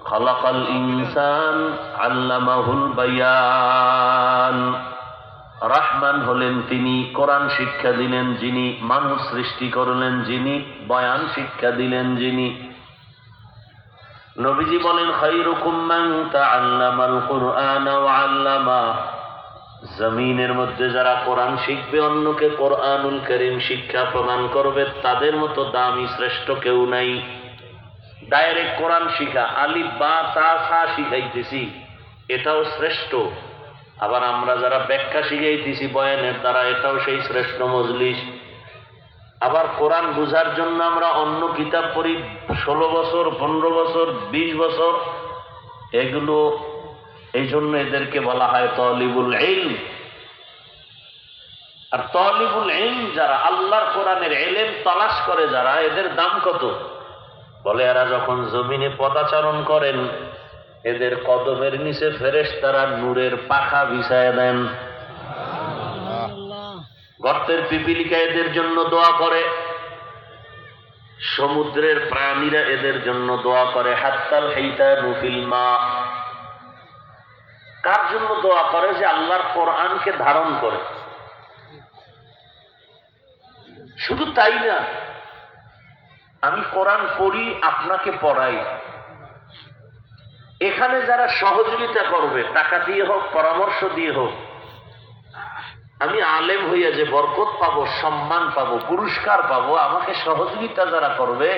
খলাকাল ইনসান আল্লামাহুল বায়ান। রহমান হলেন তিনি, কোরআন শিক্ষা দিলেন যিনি, মানুষ সৃষ্টি করলেন যিনি, বয়ান শিক্ষা দিলেন যিনি। নবীজি বলেন, খায়রুকুম মান তাআল্লামাল কুরআন ওয়া আল্লামা। জমিনের মধ্যে যারা কোরআন শিখবে, অন্যকে কোরআনুল কারীম শিক্ষা প্রদান করবে, তাদের মতো দামি শ্রেষ্ঠ কেউ নাই। ডাইরেক্ট কোরআন শিখা, আলিফ বা তা সা শিখাইতেছি, এটাও শ্রেষ্ঠ। আবার আমরা যারা ব্যাখ্যা শিখাইতেছি বয়ানের দ্বারা, এটাও সেই শ্রেষ্ঠ মজলিস। আবার কোরআন বুঝার জন্য আমরা অন্য কিতাব পড়ি 16 বছর, 15 বছর, 20 বছর, এগুলো এই জন্য এদেরকে বলা হয় তালিবুল ইলম। আর তালিবুল ইলম যারা, আল্লাহর কোরআনের ইলম তালাশ করে যারা, এদের দাম কত? বলে এরা যখন জমিনে পদাচারণ করেন, এদের কদমের নিচে ফেরেশতারা নূরের পাখা বিছায় দেন। গর্তের পিপিলিকা এদের জন্য দোয়া করে, সমুদ্রের প্রাণীরা এদের জন্য দোয়া করে। হাত্তাল হাইতানু ফিল মা। কার জন্য দোয়া করে? যে আল্লাহর কোরআনকে ধারণ করে। শুধু তাই না, আমি কোরআন পড়ি, আপনাকে পড়াই। এখানে যারা সহযোগিতা করবে, টাকা দিয়ে হোক, পরামর্শ দিয়ে হোক, আমি আলেম হইয়া যে বরকত পাবো, সম্মান পাবো, পুরস্কার পাবো, আমাকে সহযোগিতা যারা করবে,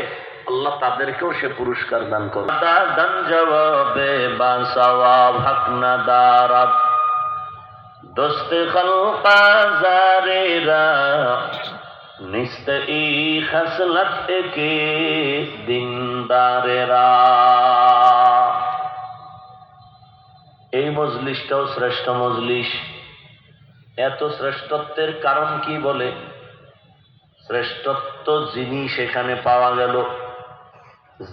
আল্লাহ তাদেরকেও সে পুরস্কার দান করবে। দান জবাবে বা সওয়াব হক না দারাব, দোস্তে খলকা জারেরা নিস্ত ই খসলত কে দিনদারেরা। এই মজলিসটাও শ্রেষ্ঠ মজলিস। এত শ্রেষ্ঠত্বের কারণ কি? বলে শ্রেষ্ঠত্ব জিনিস এখানে পাওয়া গেল।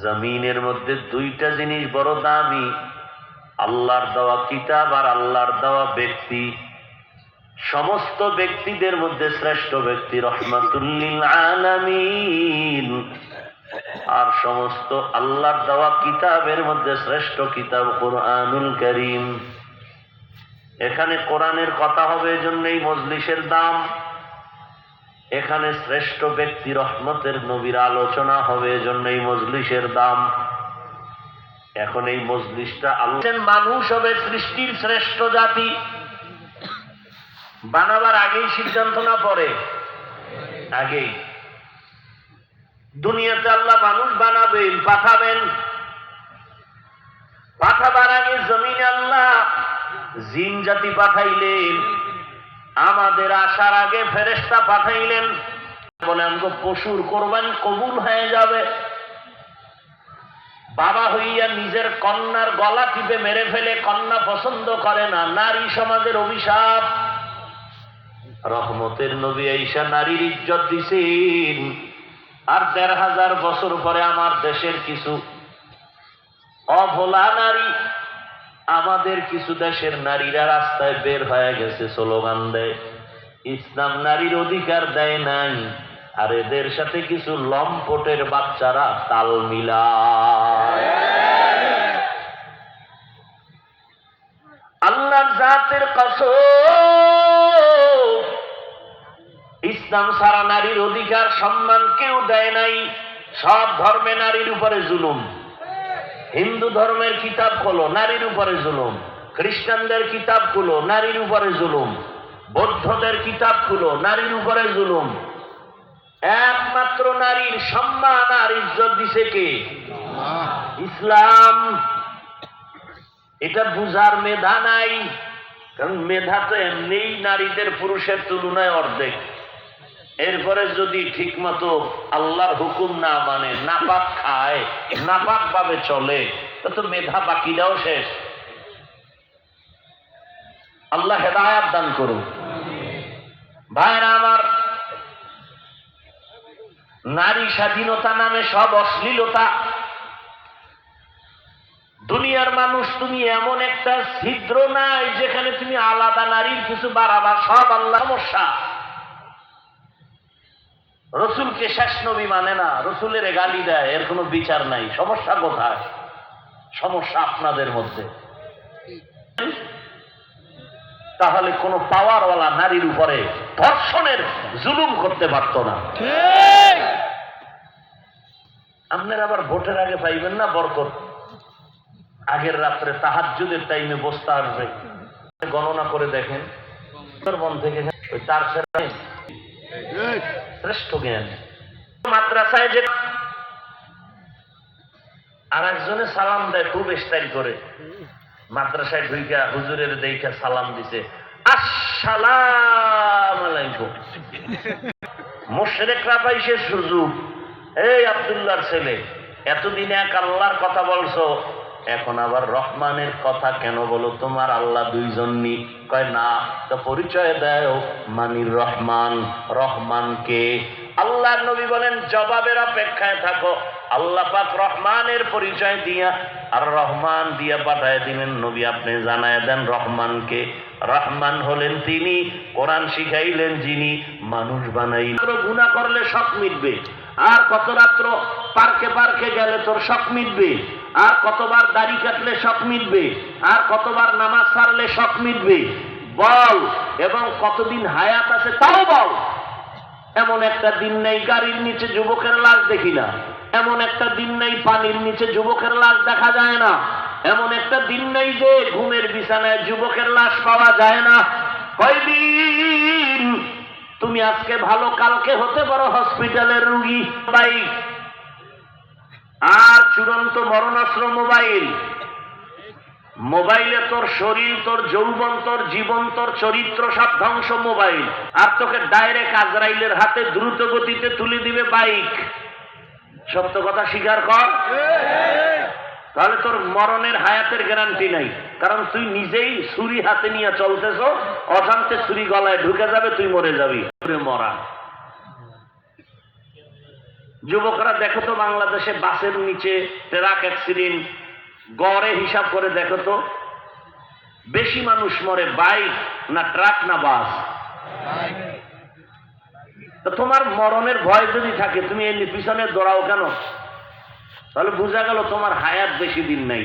জমিনের মধ্যে দুইটা জিনিস বড় দামি, আল্লাহর দেওয়া কিতাব আর আল্লাহর দেওয়া ব্যক্তি। সমস্ত ব্যক্তিদের মধ্যে শ্রেষ্ঠ ব্যক্তি রহমাতুল লিল আলামিন, আর সমস্ত আল্লাহর দেওয়া কিতাবের মধ্যে শ্রেষ্ঠ কিতাব কুরআনুল কারীম। এখানে কোরআনের কথা হবে, এজন্য এই মজলিসের দাম। এখানে শ্রেষ্ঠ ব্যক্তি রহমতের নবীর আলোচনা হবে, এজন্য এই মজলিসের দাম। এখন এই মজলিসটা আল্লাহ মানুষ হবে সৃষ্টির শ্রেষ্ঠ জাতি। বানাবার আগেই সিদ্ধান্ত না, পরে? আগেই। দুনিয়াতে আল্লাহ মানুষ বানাবেন, পাঠাবেন। পাঠাবার আগে জমিনে আল্লাহ জিন জাতি পাঠাইলেন। আমাদের আসার আগে ফেরেশতা পাঠাইলেন। বলে আমাকে পশুর কোরবানি কবুল হয়ে যাবে। বাবা হইয়া নিজের কন্যার গলা টিপে মেরে ফেলে, কন্যা পছন্দ করে না, নারী সমাজের অভিশাপ। রহমতের নবী আয়েশা নারীর ইজ্জত দিছেন। আর ১৫০০ বছর পরে আমার দেশের কিছু অভোলা নারী, আমাদের কিছু দেশের নারীরা রাস্তায় বের হয়ে গেছে, স্লোগান দেয় ইসলাম নারীর অধিকার দেয় নাই। আর এদের সাথে কিছু লম্পটের বাচ্চারা তাল মিলায়। আল্লাহর জাতের কসম, ইসলাম সারা নারীর অধিকার সম্মান কেউ দেয় নাই। সব ধর্মে নারীর উপরে জুলুম। হিন্দু ধর্মের কিতাব খোলো, নারীর উপরে জুলুম। খ্রিস্টানদের কিতাব খুলো, নারীর উপরে জুলুম। বৌদ্ধদের কিতাব খুলো, নারীর উপরে জুলুম। একমাত্র নারীর সম্মান আর ইজ্জত দিছে কে? ইসলাম। এটা বুঝার মেধা নাই, কারণ মেধা তো এমনিই নারীদের পুরুষের তুলনায় অর্ধেক। এরপরে যদি ঠিক মতো আল্লাহর হুকুম না মানে, নাপাক খায়, নাপাক ভাবে চলে, তো মেধা বাকিটাও শেষ। আল্লাহ হেদায়াত দান করুন। ভাইরা আমার, নারী স্বাধীনতা নামে সব অশ্লীলতা। দুনিয়ার মানুষ, তুমি এমন একটা ছিদ্র নাই যেখানে তুমি আলাদা নারীর কিছু বাড়াবা, সব আল্লাহ সমস্যা। রসুলকে শেষ নবী মানে না, রসুলের গালি দেয়, এর কোনো বিচার নাই। সমস্যা কোথায়? সমস্যা আপনাদের মধ্যে। তাহলে কোনো পাওয়ারওয়ালা নারীর উপরে ধর্ষণের জুলুম করতে পারত না। আপনারা আবার ভোটের আগে পাইবেন না বরকত? আগের রাত্রে তাহাজ্জুদের টাইমে বসতে আসবে, গণনা করে দেখেন মন থেকে ওই তার শ্রেষ্ঠ জ্ঞান। মাদ্রাসায় যে আর একজনে সালাম দেয় খুব স্টাইল করে, মাদ্রাসায় ঢুইকা হুজুরের দেখা সালাম দিছে, আসসালামু আলাইকুম। মুশরিকরা পাইছে সুযোগ, এই আব্দুল্লাহর ছেলে, এতদিন এক আল্লাহর কথা বলছো, এখন আবার রহমানের কথা কেন বলো? তোমার আল্লাহ দুইজনই? কয় না। তো পরিচয় দেয় মানির রহমান। রহমানকে আল্লাহ নবী বলেন জবাবের অপেক্ষায় থাকো। আল্লাহ পাক রহমানের পরিচয় দিয়া আর রহমান দিয়া পাঠায় দিলেন নবী, আপনি জানায় দেন রহমানকে। রহমান হলেন তিনি, কোরআন শিখাইলেন যিনি, মানুষ বানাইলেন। গুনাহ করলে শখ মিটবে, আর কত রাত্র পার্কে পার্কে গেলে তোর শখ মিটবে, আর কতবার দাড়ি কাটলে শখ মিটবে, আর কতবার নামাজ ছাড়লে শখ মিটবে বল, এবং কতদিন হায়াত আছে তাও বল। এমন একটা দিন নেই গাড়ির নিচে যুবকের লাশ দেখি না, এমন একটা দিন নেই পানির নিচে যুবকের লাশ দেখা যায় না, এমন একটা দিন নেই যে ঘুমের বিছানায় যুবকের লাশ পাওয়া যায় না। কয়দিন তুমি আজকে ভালো, কালকে হতে পারো হসপিটালের রুগী। বাইক আর চূড়ান্ত মরণাস্ত্র মোবাইল। মোবাইলে তোর শরীর, তোর যৌবন, তোর জীবন, তোর চরিত্র সব ধ্বংস মোবাইল। আর তোকে ডাইরেক্ট আজরাইলের হাতে দ্রুত গতিতে তুলে দিবে বাইক। সত্য কথা স্বীকার কর। তাহলে তোর মরণের হায়াতের গ্যারান্টি নাই, কারণ তুই নিজেই ছুরি হাতে নিয়ে চলতেছ, অজান্তে ছুরি গলায় ঢুকে যাবে, তুই মরে যাবি। মরা যুবকরা দেখো তো বাংলাদেশে বাসের নিচে ট্রাক অ্যাক্সিডেন্ট গড়ে হিসাব করে দেখো তো, বেশি মানুষ মরে বাইক না ট্রাক না বাস? তো তোমার মরণের ভয় যদি থাকে তুমি এর পিছনে দৌড়াও কেন? তাহলে বোঝা গেল তোমার হায়াত বেশি দিন নাই।